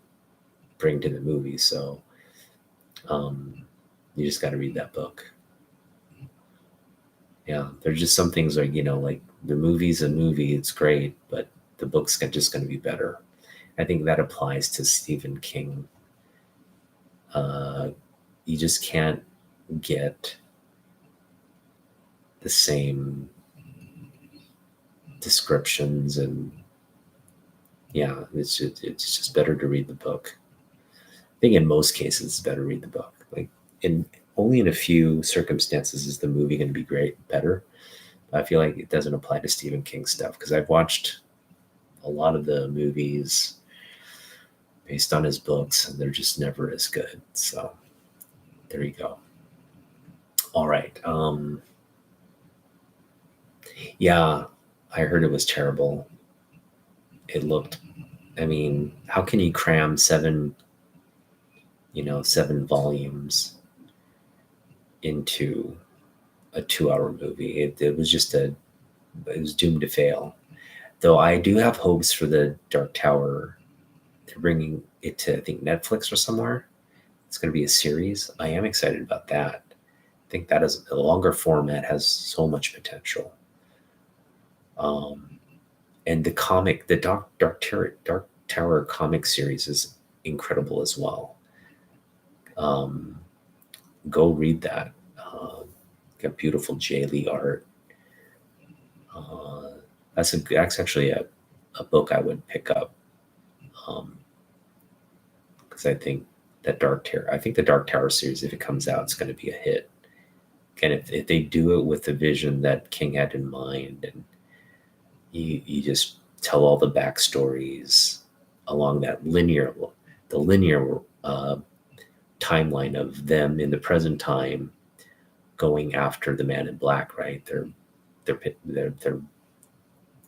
bring to the movie. So um, you just got to read that book. Yeah, there's just some things like like the movie's a movie, it's great, but the book's just going to be better. I think that applies to Stephen King. You just can't get the same descriptions, and yeah, it's just better to read the book. I think in most cases it's better to read the book. Like in only in a few circumstances is the movie going to be better. I feel like it doesn't apply to Stephen King stuff because I've watched a lot of the movies based on his books and they're just never as good. So there you go. All right. Yeah, I heard it was terrible. It looked, I mean, how can you cram seven volumes into a 2 hour movie? It was it was doomed to fail. Though I do have hopes for the Dark Tower. They're bringing it to, I think, Netflix or somewhere. It's going to be a series. I am excited about that. I think that is a longer format, has so much potential. Um, and the Dark Tower comic series is incredible as well. Um, go read that. Got beautiful J. Lee art. Uh, that's actually a book I would pick up because I think the Dark Tower series, if it comes out, it's going to be a hit. And if they do it with the vision that King had in mind, and you just tell all the backstories along the linear timeline of them in the present time going after the Man in Black, right? They're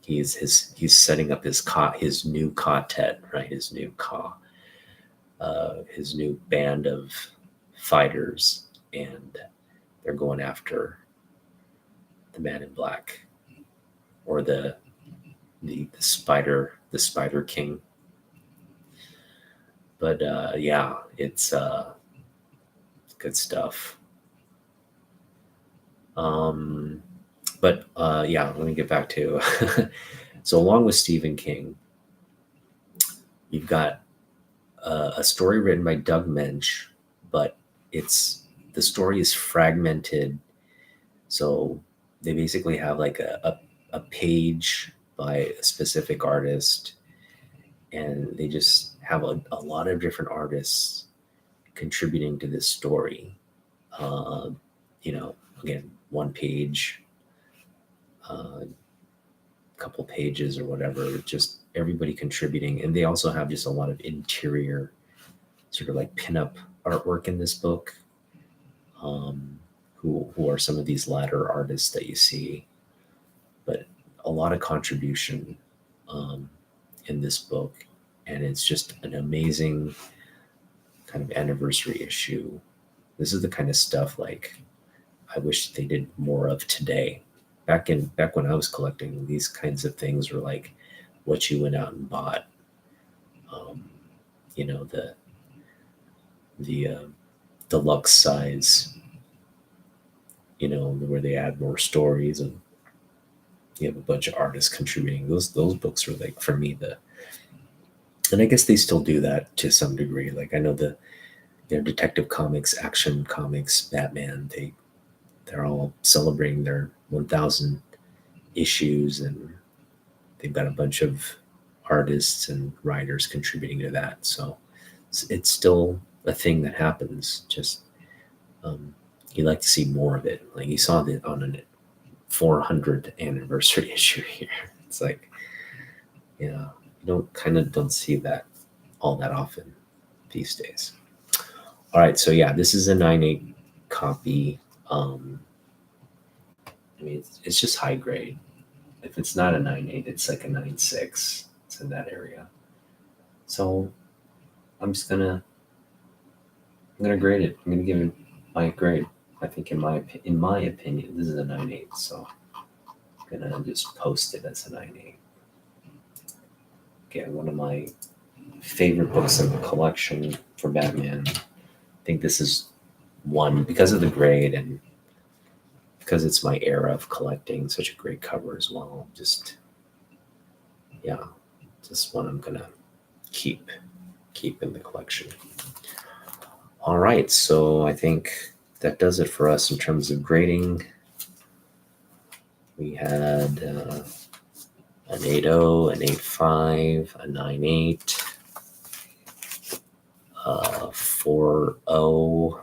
he's setting up his new quartet, right? His new band of fighters, and they're going after the Man in Black, or the Spider King. But yeah, it's good stuff. But yeah, let me get back to so along with Stephen King, you've got a story written by Doug Mensch, but the story is fragmented. So they basically have like a page by a specific artist, and they just have a lot of different artists contributing to this story. Uh, Again, one page, a couple pages or whatever, just everybody contributing. And they also have just a lot of interior, sort of like pinup artwork in this book. Who are some of these latter artists that you see, but a lot of contribution um, in this book. And it's just an amazing kind of anniversary issue. This is the kind of stuff like I wish they did more of today. Back when I was collecting, these kinds of things were like what you went out and bought. Um, the deluxe size, where they add more stories and you have a bunch of artists contributing. Those books were like, for me, and I guess they still do that to some degree. Like I know Detective Comics, Action Comics, Batman, they're all celebrating their 1,000 issues, and they've got a bunch of artists and writers contributing to that. So it's still a thing that happens. Just you like to see more of it. Like you saw that on a 400th anniversary issue here. It's like, yeah, you don't see that all that often these days. All right, so yeah, this is a 9.8 copy. I mean, it's just high grade. if it's not a 9.8, it's like a 9.6. It's in that area. So I'm gonna grade it. I'm gonna give it my grade. I think in my opinion, this is a 9.8. So I'm gonna just post it as a 9.8. Again, one of my favorite books in the collection for Batman. I think this is one because of the grade and because it's my era of collecting. Such a great cover as well. Just one I'm gonna keep in the collection. All right, so I think that does it for us in terms of grading. We had an 8.0, an 8.5, a 9.8, a 4.0,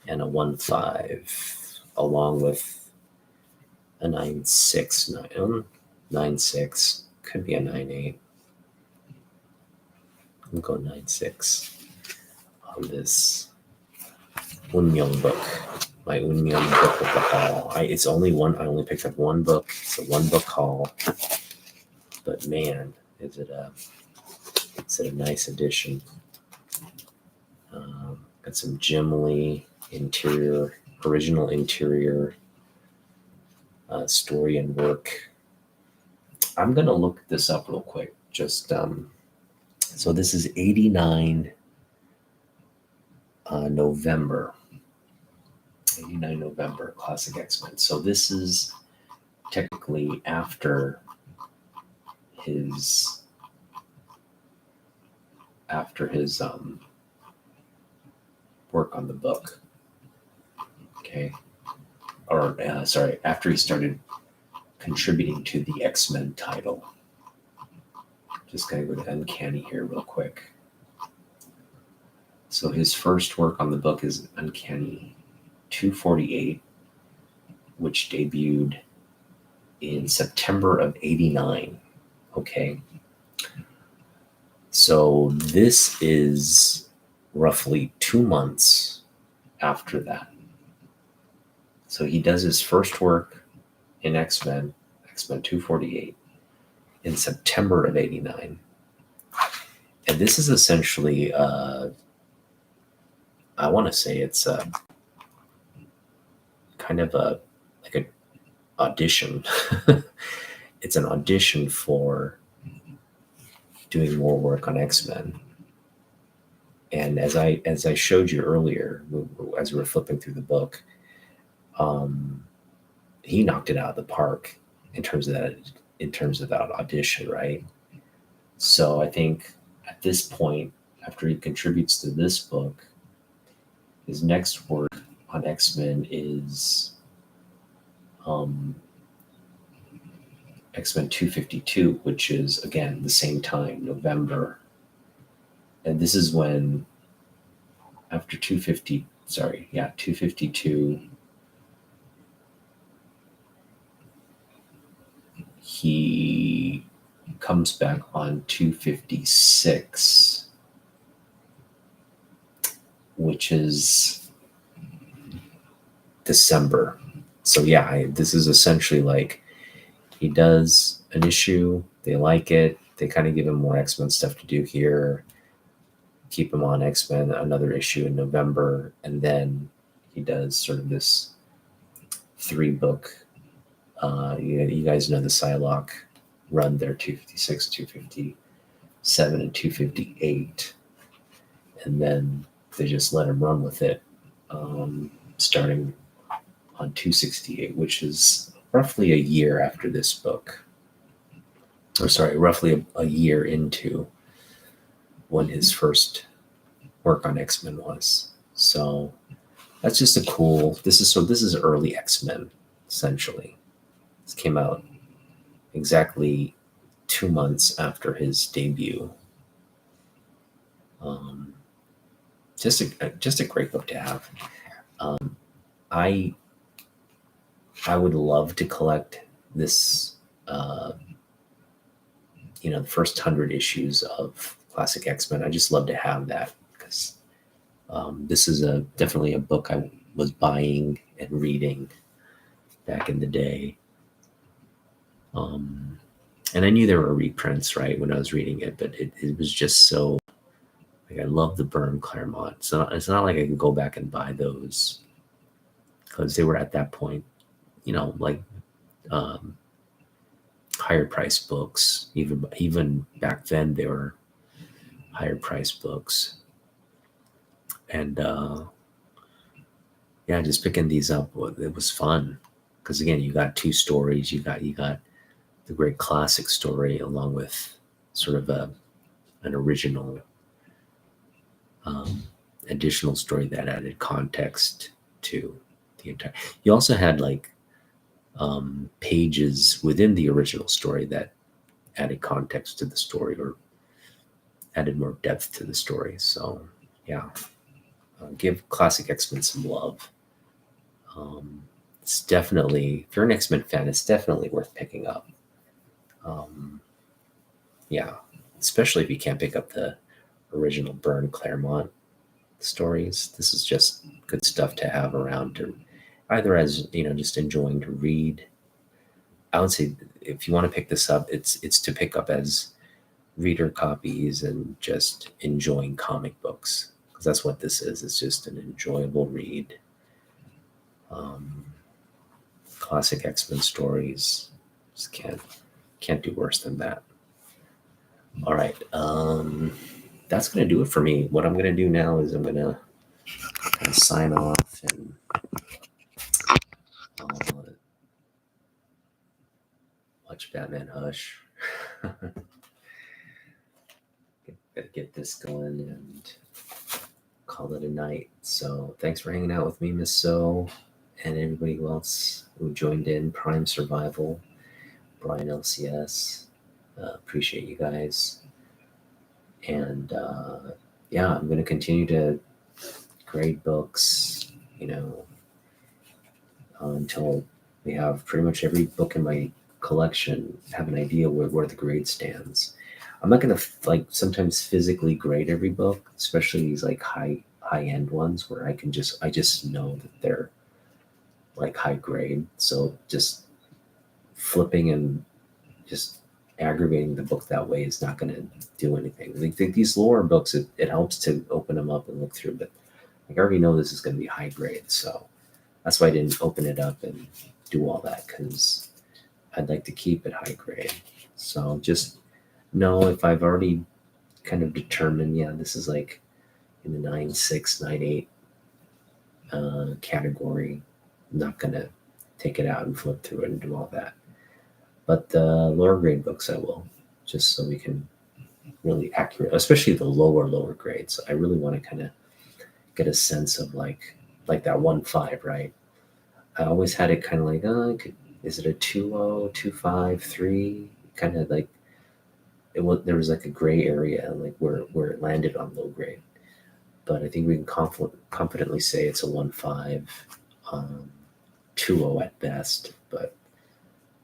and a 1.5, along with a 9.6, 9.6, could be a 9.8. I'll go 9.6 on this Oonmyoung book. My Oonmyoung book with the haul. It's only one. I only picked up one book. It's a one-book haul. But man, is it a nice edition. Got some Jim Lee original interior story and work. I'm gonna look this up real quick. Just so this is 89 November. 89 November, Classic X-Men. So this is technically after his work on the book. Okay. Or sorry, after he started contributing to the X-Men title. Just gonna go to Uncanny here real quick. So his first work on the book is Uncanny 248, which debuted in September of 89. Okay. So this is roughly 2 months after that. So he does his first work in X-Men 248 in September of 89. And this is essentially, I want to say it's kind of like an audition. It's an audition for doing more work on X-Men. And as I showed you earlier, as we were flipping through the book, he knocked it out of the park in terms of that audition, right? So I think at this point, after he contributes to this book, his next work on X-Men is X-Men 252, which is again the same time, November. And this is when after 252, he comes back on 256, which is December. So yeah, this is essentially like he does an issue, they like it, they kind of give him more X-Men stuff to do here, keep him on X-Men, another issue in November, and then he does sort of this 3-book, you guys know the Psylocke run there, 256, 257, and 258, and then they just let him run with it, starting on 268, which is roughly a year after this book. Or sorry, roughly a year into when his first work on X-Men was. So that's just a cool, this is early X-Men, essentially. This came out exactly 2 months after his debut. Just a great book to have. I would love to collect this, the first 100 issues of Classic X-Men. I just love to have that because this is definitely a book I was buying and reading back in the day. And I knew there were reprints, right, when I was reading it, but it was just so, like, I love the Byrne Claremont. So it's not like I can go back and buy those because they were at that point, like um, higher price books. Even back then, they were higher price books. And yeah, just picking these up, it was fun because again, you got two stories. You got the great classic story along with sort of an original um, additional story that added context to the entire. You also had like pages within the original story that added context to the story or added more depth to the story. So yeah, give classic X-Men some love. It's definitely, if you're an X-Men fan, it's definitely worth picking up. Um, yeah, especially if you can't pick up the original Byrne Claremont stories. This is just good stuff to have around to either as just enjoying to read. I would say if you want to pick this up, it's to pick up as reader copies and just enjoying comic books because that's what this is. It's just an enjoyable read. Um, Classic X-Men stories. Just can't do worse than that. All right. That's gonna do it for me. What I'm gonna do now is I'm gonna kind of sign off and watch Batman Hush. Get this going and call it a night. So thanks for hanging out with me, Miss So, and everybody else who joined in. Prime Survival, Brian LCS. Appreciate you guys. And yeah, I'm going to continue to grade books, until we have pretty much every book in my collection have an idea where the grade stands. I'm not going to like sometimes physically grade every book, especially these like high end ones where I just know that they're like high grade. So just flipping and just aggravating the book that way is not going to do anything. Like these lower books, it helps to open them up and look through, but like I already know this is going to be high grade. So that's why I didn't open it up and do all that, because I'd like to keep it high grade. So just know if I've already kind of determined, yeah, this is like in the 9.6, 9.8 category, I'm not going to take it out and flip through it and do all that. But the lower grade books I will, just so we can really accurate, especially the lower grades. I really want to kind of get a sense of like that 1.5, right? I always had it kind of like, is it a 2.0, 2.5, 3? Kind of like there was like a gray area, like where it landed on low grade. But I think we can confidently say it's a 1.5, 2.0 at best. But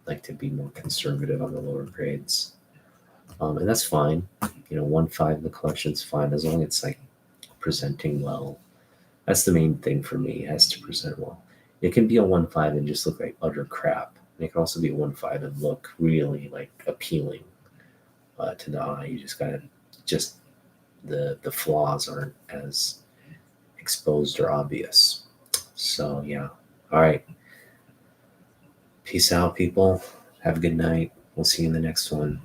I'd like to be more conservative on the lower grades, and that's fine. 1.5 in the collection's fine as long as it's like presenting well. That's the main thing for me. It has to present well. It can be a 1.5 and just look like utter crap. And it can also be a 1.5 and look really like appealing to the eye. You just gotta the flaws aren't as exposed or obvious. So yeah. All right. Peace out, people. Have a good night. We'll see you in the next one.